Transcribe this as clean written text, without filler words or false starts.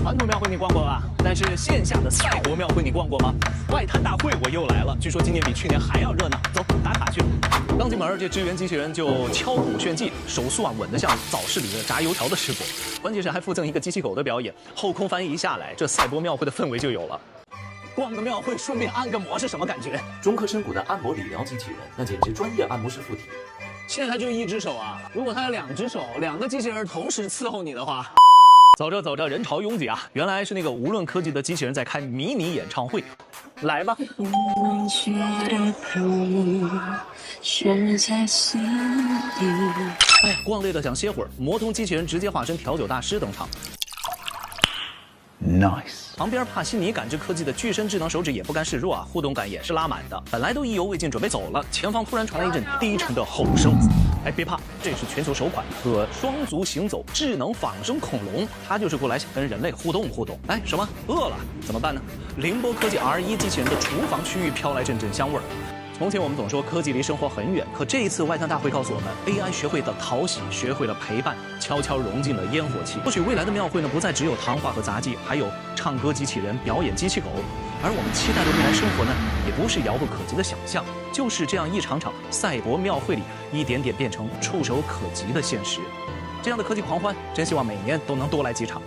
传统庙会你逛过吧？但是线下的赛博庙会你逛过吗？外滩大会我又来了，据说今年比去年还要热闹。走，打卡去。刚进门，这支援机器人就敲鼓炫技，手速稳得像早市里的炸油条的师傅。关键是还附赠一个机器狗的表演，后空翻译一下来，这赛博庙会的氛围就有了。逛个庙会顺便按个摩是什么感觉？中科深谷的按摩理疗机器人，那简直专业按摩师附体。现在它就一只手啊，如果它有2只手，2个机器人同时伺候你的话。走着走着，人潮拥挤啊！原来是那个无论科技的机器人在开迷你演唱会，来吧！哎呀，逛累了想歇会儿，魔童机器人直接化身调酒大师登场。Nice。旁边帕西尼感知科技的具身智能手指也不甘示弱啊，互动感也是拉满的。本来都意犹未尽，准备走了，前方突然传来一阵低沉的吼声。哎，别怕，这是全球首款可双足行走智能仿生恐龙，它就是过来想跟人类互动互动。哎，什么？饿了？怎么办呢？凌波科技 R1 机器人的厨房区域飘来阵阵香味儿。从前我们总说科技离生活很远，可这一次外滩大会告诉我们 ，AI 学会了讨喜，学会了陪伴，悄悄融进了烟火气。或许未来的庙会呢，不再只有糖画和杂技，还有唱歌机器人、表演机器狗。而我们期待的未来生活呢，也不是遥不可及的想象，就是这样一场场赛博庙会里，一点点变成触手可及的现实。这样的科技狂欢，真希望每年都能多来几场。